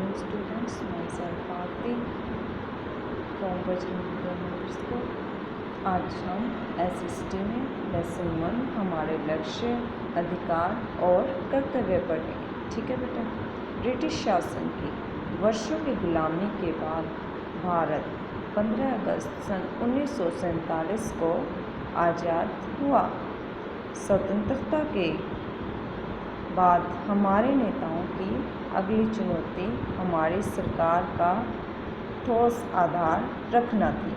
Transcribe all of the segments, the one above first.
afternoon students, myself Aarti from Bajrang Grammar School। आज हम SST में लेसन 1 हमारे लक्ष्य, अधिकार और कर्तव्य पढ़ेंगे। ठीक है बेटा। ब्रिटिश शासन की वर्षों की गुलामी के बाद भारत 15 अगस्त सन 1947 को आज़ाद हुआ। स्वतंत्रता के बाद हमारे नेताओं की अगली चुनौती हमारी सरकार का ठोस आधार रखना थी।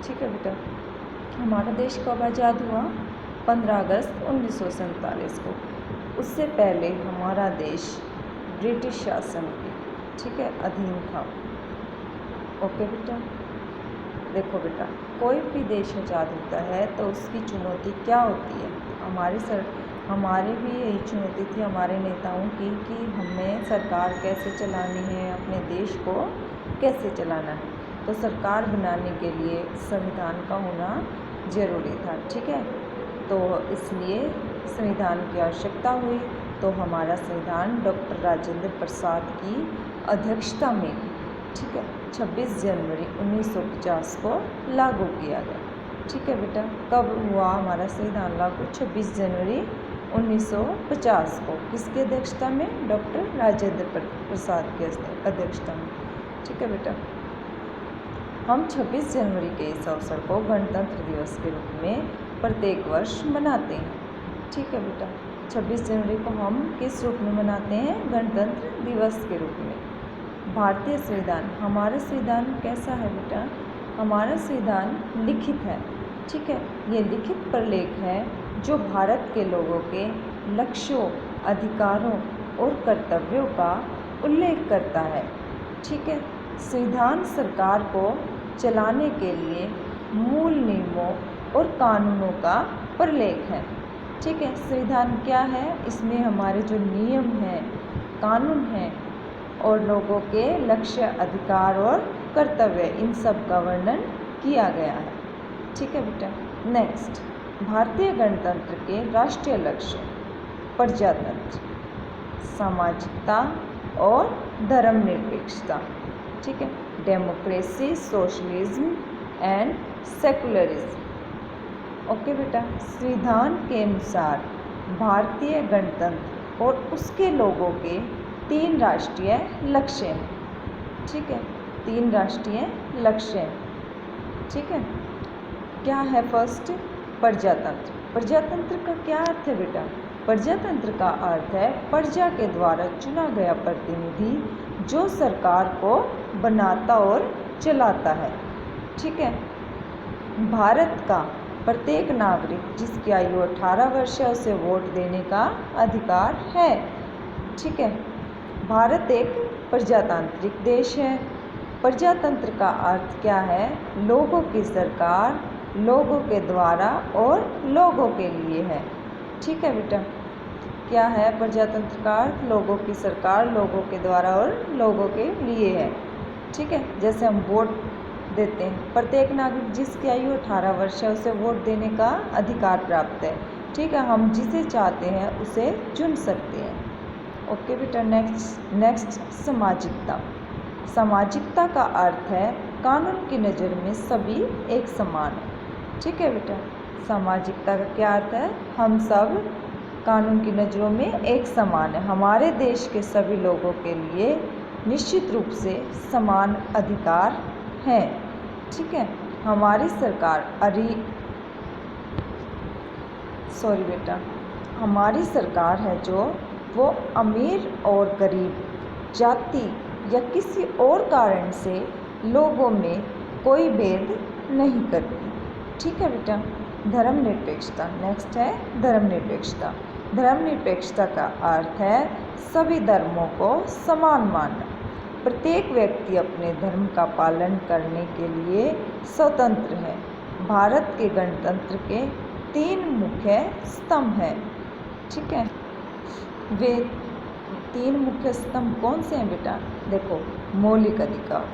ठीक है बेटा। हमारा देश कब आज़ाद हुआ? 15 अगस्त 1947 को। उससे पहले हमारा देश ब्रिटिश शासन के अधीन था। ओके बेटा। देखो बेटा, कोई भी देश आज़ाद होता है तो उसकी चुनौती क्या होती है? हमारी भी यही चुनौती थी हमारे नेताओं की कि हमें सरकार कैसे चलानी है, अपने देश को कैसे चलाना है। तो सरकार बनाने के लिए संविधान का होना ज़रूरी था। ठीक है। तो इसलिए संविधान की आवश्यकता हुई। तो हमारा संविधान डॉक्टर राजेंद्र प्रसाद की अध्यक्षता में 26 जनवरी 1950 को लागू किया गया। ठीक है बेटा। कब हुआ हमारा संविधान लागू? 26 जनवरी 1950 को। किसकी अध्यक्षता में? डॉक्टर राजेंद्र प्रसाद की अध्यक्षता में। ठीक है बेटा। हम 26 जनवरी के इस अवसर को गणतंत्र दिवस के रूप में प्रत्येक वर्ष मनाते हैं। ठीक है बेटा। 26 जनवरी को हम किस रूप में मनाते हैं? गणतंत्र दिवस के रूप में। भारतीय संविधान, हमारा संविधान कैसा है बेटा? हमारा संविधान लिखित है। ठीक है। ये लिखित प्रलेख है जो भारत के लोगों के लक्ष्यों, अधिकारों और कर्तव्यों का उल्लेख करता है। ठीक है। संविधान सरकार को चलाने के लिए मूल नियमों और कानूनों का प्रलेख है। ठीक है। संविधान क्या है? इसमें हमारे जो नियम हैं, कानून हैं और लोगों के लक्ष्य, अधिकार और कर्तव्य, इन सब का वर्णन किया गया है। ठीक है बेटा। नेक्स्ट, भारतीय गणतंत्र के राष्ट्रीय लक्ष्य प्रजातंत्र, सामाजिकता और धर्मनिरपेक्षता। ठीक है। Democracy, socialism and secularism. Okay बेटा। संविधान के अनुसार भारतीय गणतंत्र और उसके लोगों के 3 राष्ट्रीय लक्ष्य हैं। ठीक है। 3 राष्ट्रीय लक्ष्य हैं। ठीक है। क्या है? फर्स्ट, प्रजातंत्र। प्रजातंत्र का क्या अर्थ है बेटा? प्रजातंत्र का अर्थ है प्रजा के द्वारा चुना गया प्रतिनिधि जो सरकार को बनाता और चलाता है। ठीक है। भारत का प्रत्येक नागरिक जिसकी आयु 18 वर्ष है उसे वोट देने का अधिकार है। ठीक है। भारत एक प्रजातांत्रिक देश है। प्रजातंत्र का अर्थ क्या है? लोगों की सरकार, लोगों के द्वारा और लोगों के लिए है। ठीक है बेटा। क्या है प्रजातंत्र का अर्थ? लोगों की सरकार, लोगों के द्वारा और लोगों के लिए है। ठीक है। जैसे हम वोट देते हैं, प्रत्येक नागरिक जिसकी आयु 18 वर्ष है उसे वोट देने का अधिकार प्राप्त है। ठीक है। हम जिसे चाहते हैं उसे चुन सकते हैं। ओके बेटा। नेक्स्ट सामाजिकता। सामाजिकता का अर्थ है कानून की नज़र में सभी एक समान है। ठीक है बेटा। सामाजिकता का क्या अर्थ है? हम सब कानून की नज़रों में एक समान है। हमारे देश के सभी लोगों के लिए निश्चित रूप से समान अधिकार हैं। ठीक है। हमारी सरकार हमारी सरकार है जो वो अमीर और गरीब, जाति या किसी और कारण से लोगों में कोई भेद नहीं करती। ठीक है बेटा। धर्मनिरपेक्षता। नेक्स्ट है धर्मनिरपेक्षता। धर्मनिरपेक्षता का अर्थ है सभी धर्मों को समान मानना। प्रत्येक व्यक्ति अपने धर्म का पालन करने के लिए स्वतंत्र है। भारत के गणतंत्र के 3 मुख्य स्तंभ हैं। ठीक है। वे 3 मुख्य स्तंभ कौन से हैं बेटा? देखो, मौलिक अधिकार।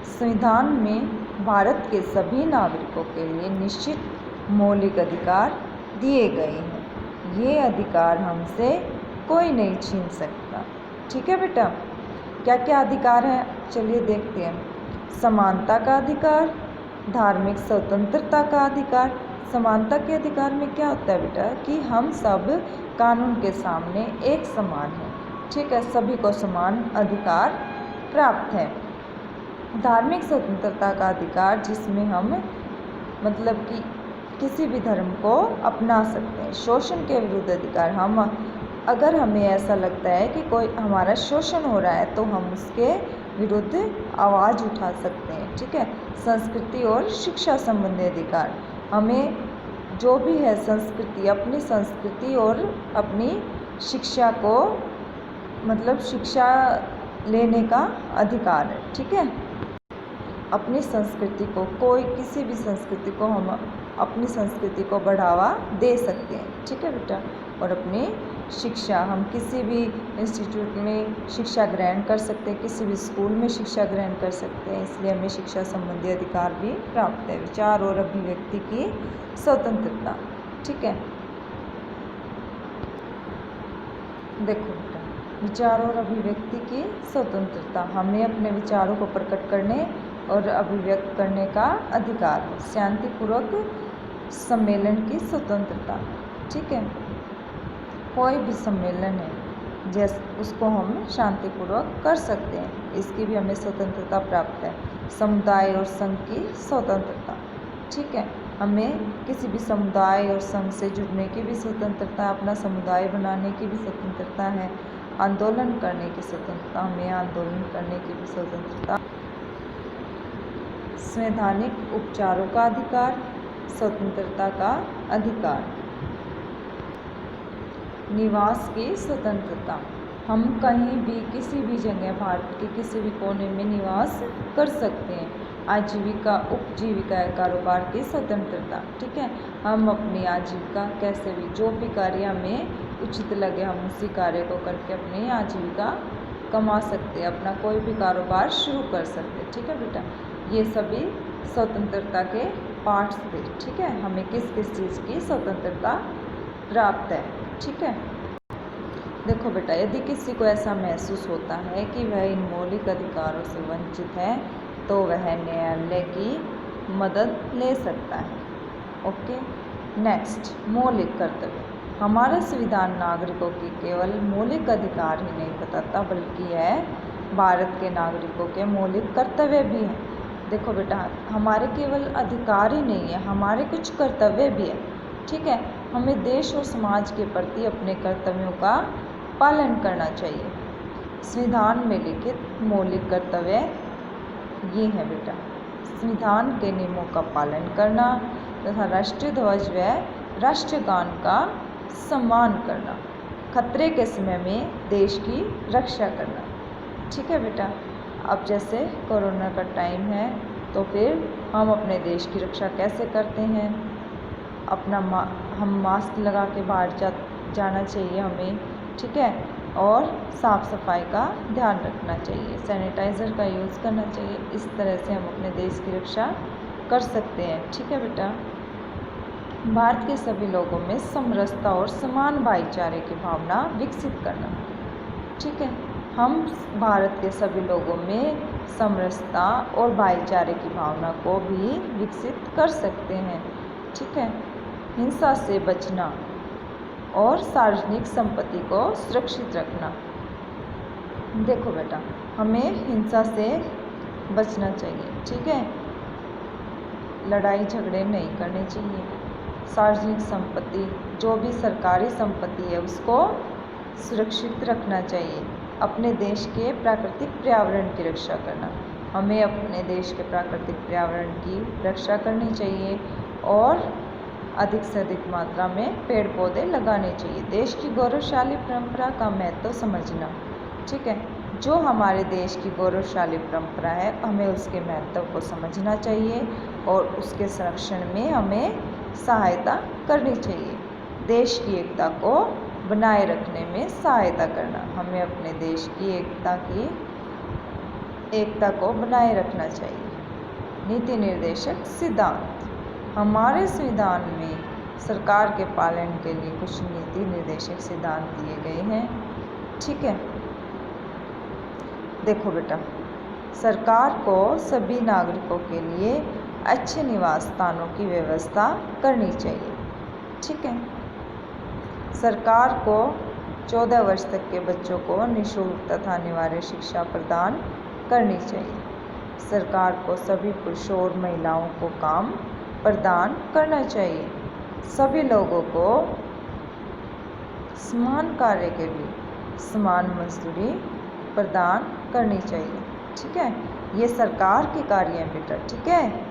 संविधान में भारत के सभी नागरिकों के लिए निश्चित मौलिक अधिकार दिए गए हैं। ये अधिकार हमसे कोई नहीं छीन सकता। ठीक है बेटा। क्या क्या अधिकार हैं, चलिए देखते हैं। समानता का अधिकार, धार्मिक स्वतंत्रता का अधिकार। समानता के अधिकार में क्या होता है बेटा कि हम सब कानून के सामने एक समान हैं, ठीक है, सभी को समान अधिकार प्राप्त है। धार्मिक स्वतंत्रता का अधिकार, जिसमें हम मतलब कि किसी भी धर्म को अपना सकते हैं। शोषण के विरुद्ध अधिकार, हम अगर हमें ऐसा लगता है कि कोई हमारा शोषण हो रहा है तो हम उसके विरुद्ध आवाज़ उठा सकते हैं, ठीक है। संस्कृति और शिक्षा संबंधी अधिकार, हमें जो भी है संस्कृति, अपनी संस्कृति और अपनी शिक्षा को मतलब शिक्षा लेने का अधिकार है, ठीक है। अपनी संस्कृति को, कोई किसी भी संस्कृति को हम अपनी संस्कृति को बढ़ावा दे सकते हैं, ठीक है बेटा। और अपनी शिक्षा, हम किसी भी इंस्टीट्यूट में शिक्षा ग्रहण कर सकते हैं, किसी भी स्कूल में शिक्षा ग्रहण कर सकते हैं, इसलिए हमें शिक्षा संबंधी अधिकार भी प्राप्त है। विचार और अभिव्यक्ति की स्वतंत्रता, ठीक है। देखो बेटा, विचार और अभिव्यक्ति की स्वतंत्रता, हमें अपने विचारों को प्रकट करने और अभिव्यक्त करने का अधिकार है। शांतिपूर्वक सम्मेलन की स्वतंत्रता, ठीक है। कोई भी सम्मेलन है जैसे उसको हम शांतिपूर्वक कर सकते हैं, इसकी भी हमें स्वतंत्रता प्राप्त है। समुदाय और संघ की स्वतंत्रता, ठीक है, हमें किसी भी समुदाय और संघ से जुड़ने की भी स्वतंत्रता, अपना समुदाय बनाने की भी स्वतंत्रता है। आंदोलन करने की स्वतंत्रता, हमें आंदोलन करने की भी स्वतंत्रता। संवैधानिक उपचारों का अधिकार, स्वतंत्रता का अधिकार। निवास की स्वतंत्रता, हम कहीं भी किसी भी जगह भारत के किसी भी कोने में निवास कर सकते हैं। आजीविका, उपजीविका या कारोबार की स्वतंत्रता, ठीक है, हम अपनी आजीविका कैसे भी, जो भी कार्य हमें उचित लगे हम उसी कार्य को करके अपनी आजीविका कमा सकते हैं, अपना कोई भी कारोबार शुरू कर सकते हैं, ठीक है बेटा। ये सभी स्वतंत्रता के पार्ट्स थे, ठीक है। हमें किस किस चीज़ की स्वतंत्रता प्राप्त है, ठीक है। देखो बेटा, यदि किसी को ऐसा महसूस होता है कि वह इन मौलिक अधिकारों से वंचित है तो वह न्यायालय की मदद ले सकता है। ओके, नेक्स्ट, मौलिक कर्तव्य। हमारा संविधान नागरिकों की केवल मौलिक अधिकार ही नहीं बताता बल्कि यह भारत के नागरिकों के मौलिक कर्तव्य भी हैं। देखो बेटा, हमारे केवल अधिकार ही नहीं है, हमारे कुछ कर्तव्य भी है, ठीक है। हमें देश और समाज के प्रति अपने कर्तव्यों का पालन करना चाहिए। संविधान में लिखित मौलिक कर्तव्य ये है बेटा, संविधान के नियमों का पालन करना तथा राष्ट्रीय ध्वज व राष्ट्रीय गान का सम्मान करना, खतरे के समय में देश की रक्षा करना, ठीक है बेटा। अब जैसे कोरोना का टाइम है तो फिर हम अपने देश की रक्षा कैसे करते हैं, अपना हम मास्क लगा के बाहर जाना चाहिए हमें, ठीक है, और साफ़ सफाई का ध्यान रखना चाहिए, सैनिटाइज़र का यूज़ करना चाहिए। इस तरह से हम अपने देश की रक्षा कर सकते हैं, ठीक है बेटा। भारत के सभी लोगों में समरसता और समान भाईचारे की भावना विकसित करना, ठीक है। हम भारत के सभी लोगों में समरसता और भाईचारे की भावना को भी विकसित कर सकते हैं, ठीक है। हिंसा से बचना और सार्वजनिक संपत्ति को सुरक्षित रखना। देखो बेटा, हमें हिंसा से बचना चाहिए, ठीक है, लड़ाई झगड़े नहीं करने चाहिए। सार्वजनिक संपत्ति, जो भी सरकारी संपत्ति है उसको सुरक्षित रखना चाहिए। अपने देश के प्राकृतिक पर्यावरण की रक्षा करना, हमें अपने देश के प्राकृतिक पर्यावरण की रक्षा करनी चाहिए और अधिक से अधिक मात्रा में पेड़ पौधे लगाने चाहिए। देश की गौरवशाली परंपरा का महत्व समझना, ठीक है, जो हमारे देश की गौरवशाली परंपरा है हमें उसके महत्व को समझना चाहिए और उसके संरक्षण में हमें सहायता करनी चाहिए। देश की एकता को बनाए रखने में सहायता करना, हमें अपने देश की एकता को बनाए रखना चाहिए। नीति निर्देशक सिद्धांत, हमारे संविधान में सरकार के पालन के लिए कुछ नीति निर्देशक सिद्धांत दिए गए हैं, ठीक है। देखो बेटा, सरकार को सभी नागरिकों के लिए अच्छे निवास स्थानों की व्यवस्था करनी चाहिए। ठीक है। सरकार को 14 वर्ष तक के बच्चों को निःशुल्क तथा अनिवार्य शिक्षा प्रदान करनी चाहिए। सरकार को सभी पुरुषों और महिलाओं को काम प्रदान करना चाहिए। सभी लोगों को समान कार्य के लिए समान मजदूरी प्रदान करनी चाहिए। ठीक है। ये सरकार के कार्य हैं बेटा। ठीक है।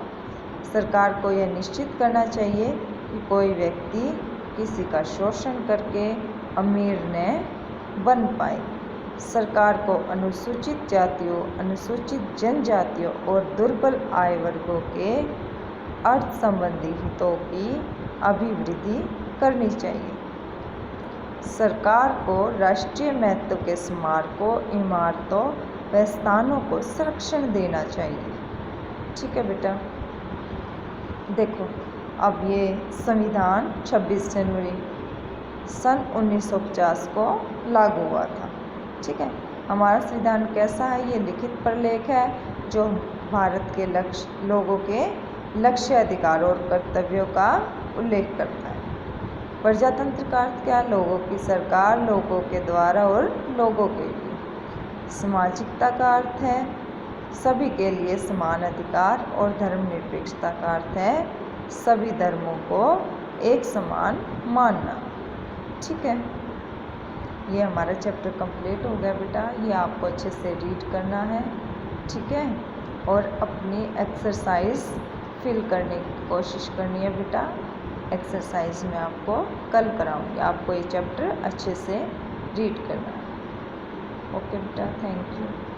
सरकार को यह निश्चित करना चाहिए कि कोई व्यक्ति किसी का शोषण करके अमीर न बन पाए। सरकार को अनुसूचित जातियों, अनुसूचित जनजातियों और दुर्बल आय वर्गों के अर्थ संबंधी हितों की अभिवृद्धि करनी चाहिए। सरकार को राष्ट्रीय महत्व के स्मारकों, इमारतों व स्थानों को संरक्षण देना चाहिए। ठीक है बेटा। देखो, अब ये संविधान 26 जनवरी सन 1950 को लागू हुआ था। ठीक है। हमारा संविधान कैसा है? ये लिखित प्रलेख है जो भारत के लोगों के लक्ष्य, अधिकार और कर्तव्यों का उल्लेख करता है। प्रजातंत्र का अर्थ क्या? लोगों की सरकार, लोगों के द्वारा और लोगों के लिए। सामाजिकता का अर्थ है सभी के लिए समान अधिकार, और धर्मनिरपेक्षता का अर्थ है सभी धर्मों को एक समान मानना। ठीक है। ये हमारा चैप्टर कंप्लीट हो गया बेटा। ये आपको अच्छे से रीड करना है। ठीक है। और अपनी एक्सरसाइज फिल करने की कोशिश करनी है बेटा। एक्सरसाइज में आपको कल कराऊंगी। आपको ये चैप्टर अच्छे से रीड करना है। ओके बेटा, थैंक यू।